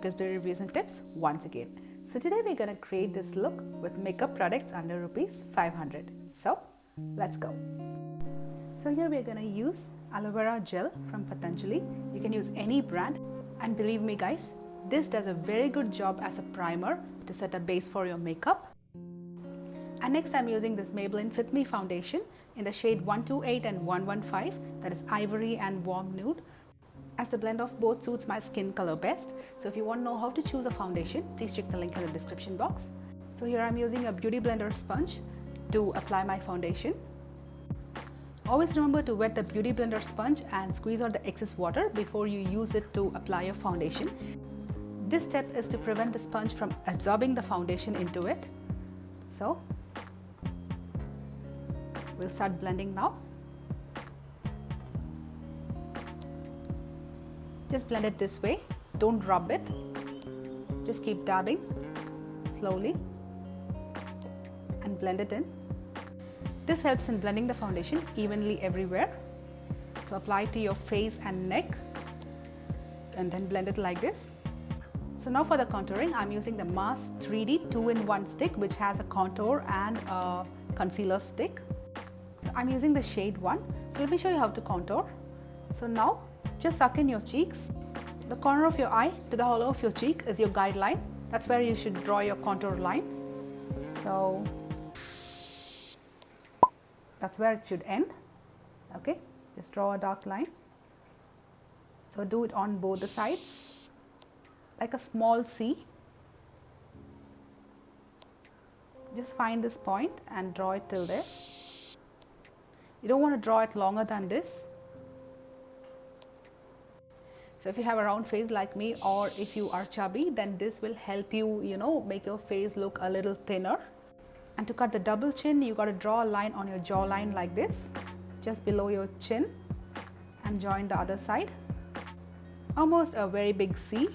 cryssberry reviews and tips once again. So today we're going to create this look with makeup products under rupees 500. So let's go. So here we're going to use aloe vera gel from Patanjali. You can use any brand, and believe me guys, this does a very good job as a primer to set a base for your makeup. And next I'm using this Maybelline Fit Me foundation in the shade 128 and 115, that is ivory and warm nude, as the blend of both suits my skin color best. So if you want to know how to choose a foundation, please check the link in the description box. So here I'm using a beauty blender sponge to apply my foundation. Always remember to wet the beauty blender sponge and squeeze out the excess water before you use it to apply your foundation. This step is to prevent the sponge from absorbing the foundation into it. So we'll start blending now. Just blend it this way, don't rub it, just keep dabbing slowly and blend it in. This helps in blending the foundation evenly everywhere. So apply it to your face and neck and then blend it like this. So now for the contouring, I'm using the Mass 3D 2-in-1 stick, which has a contour and a concealer stick. So I'm using the shade 1. So let me show you how to contour. So now just suck in your cheeks. The corner of your eye to the hollow of your cheek is your guideline. That's where you should draw your contour line. So that's where it should end. Okay, just draw a dark line. So do it on both the sides, like a small C. Just find this point and draw it till there. You don't want to draw it longer than this. So if you have a round face like me, or if you are chubby, then this will help you, make your face look a little thinner. And to cut the double chin, you got to draw a line on your jawline like this, just below your chin, and join the other side. Almost a very big C.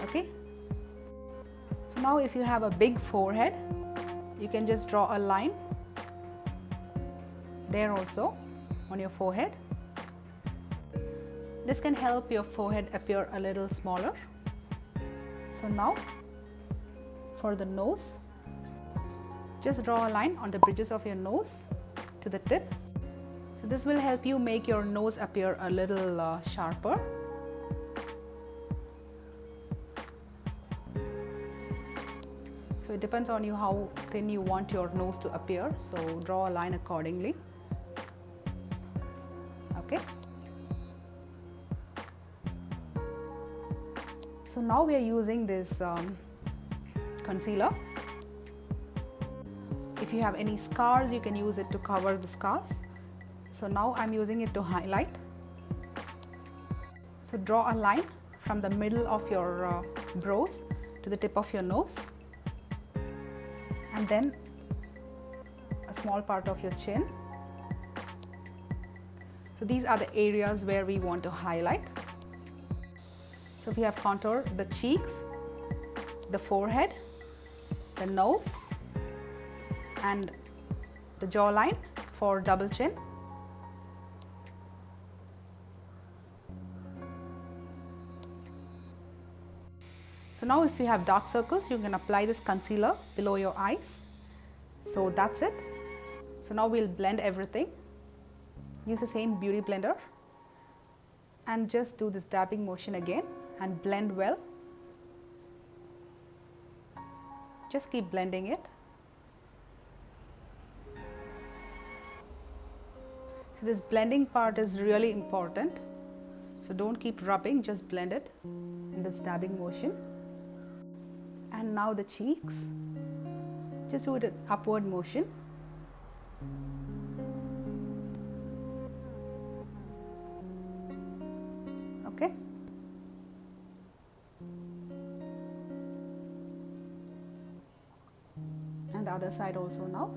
Okay. So now if you have a big forehead, you can just draw a line there also on your forehead. This can help your forehead appear a little smaller. So now for the nose, just draw a line on the bridges of your nose to the tip. So this will help you make your nose appear a little sharper. So it depends on you how thin you want your nose to appear. So draw a line accordingly. Okay. So now we are using this concealer. If you have any scars, you can use it to cover the scars. So now I'm using it to highlight. So draw a line from the middle of your brows to the tip of your nose, and then a small part of your chin. So these are the areas where we want to highlight. So we have contour the cheeks, the forehead, the nose, and the jawline for double chin. So now if you have dark circles, you can apply this concealer below your eyes. So that's it. So now we'll blend everything. Use the same beauty blender and just do this dabbing motion again and blend well. Just keep blending it. So this blending part is really important. So don't keep rubbing, just blend it in this dabbing motion. And now the cheeks, just do it in upward motion. Okay. And the other side also now.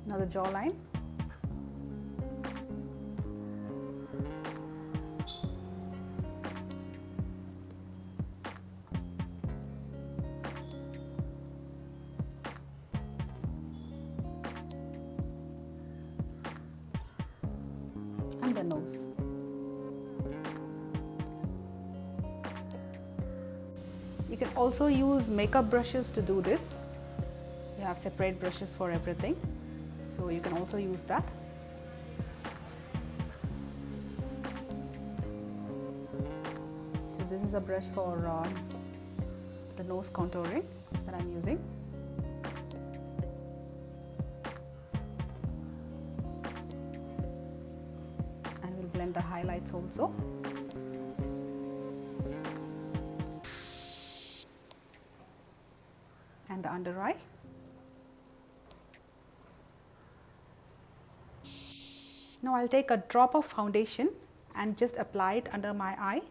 Now the jawline. the nose. You can also use makeup brushes to do this. You have separate brushes for everything, so you can also use that. So this is a brush for the nose contouring that I'm using. And we'll blend the highlights also. And the under eye. Now I'll take a drop of foundation and just apply it under my eye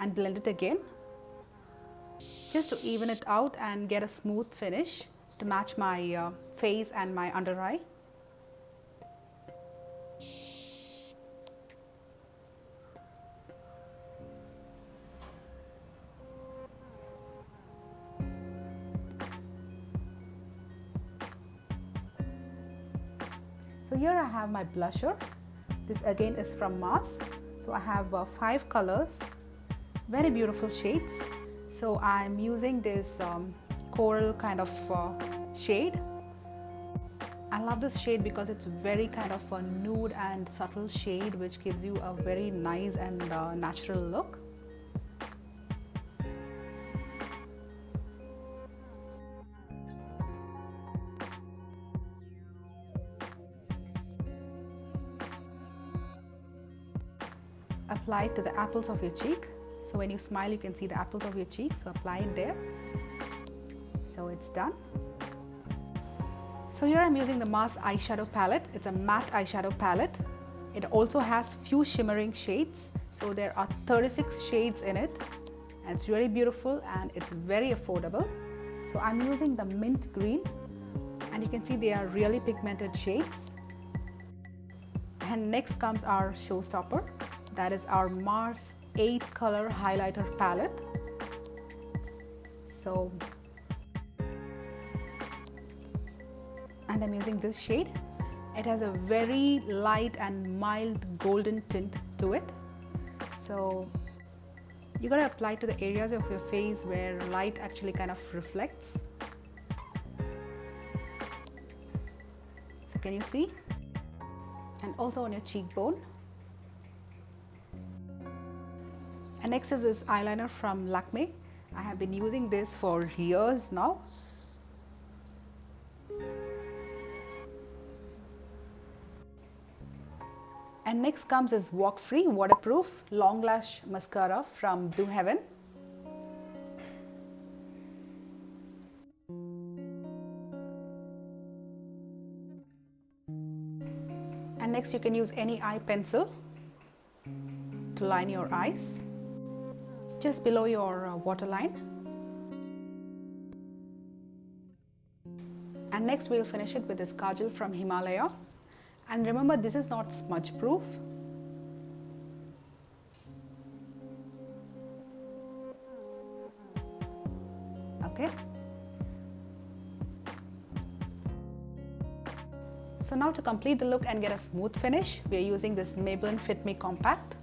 and blend it again, just to even it out and get a smooth finish to match my face and my under eye. So here I have my blusher. This again is from Mars. So I have 5 colors, very beautiful shades. So I'm using this coral kind of shade. I love this shade because it's very kind of a nude and subtle shade which gives you a very nice and natural look. Apply it to the apples of your cheek. So when you smile, you can see the apples of your cheek. So apply it there. So it's done. So here I'm using the Mars eyeshadow palette. It's a matte eyeshadow palette. It also has few shimmering shades. So there are 36 shades in it. And it's really beautiful and it's very affordable. So I'm using the mint green. And you can see they are really pigmented shades. And next comes our showstopper. That is our Mars 8 color highlighter palette. So, and I'm using this shade. It has a very light and mild golden tint to it. So you gotta apply to the areas of your face where light actually kind of reflects. So can you see? And also on your cheekbone. And next is this eyeliner from Lakme. I have been using this for years now. And next comes this Walk Free Waterproof Long Lash Mascara from Blue Heaven. And next you can use any eye pencil to line your eyes, just below your waterline. And next we'll finish it with this kajal from Himalaya. And remember, this is not smudge proof. Okay. So now to complete the look and get a smooth finish, we are using this Maybelline Fit Me Compact.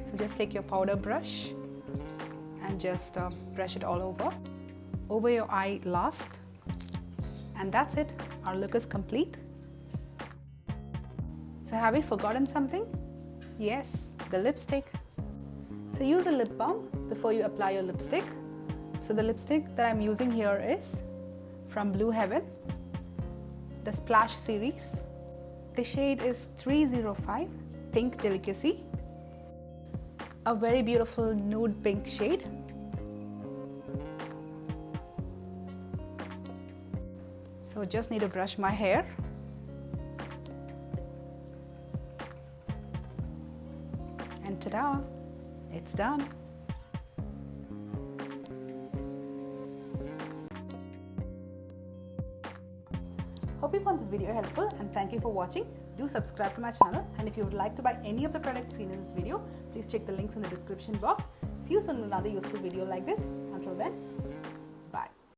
So just take your powder brush and just brush it all over your eye last. And that's it, our look is complete. So have we forgotten something? Yes, the lipstick. So use a lip balm before you apply your lipstick. So the lipstick that I'm using here is from Blue Heaven, the Splash series. The shade is 305 Pink Delicacy, a very beautiful nude pink shade. So just need to brush my hair. And ta-da, it's done. Hope you found this video helpful and thank you for watching. Do subscribe to my channel, and if you would like to buy any of the products seen in this video, please check the links in the description box. See you soon in another useful video like this. Until then,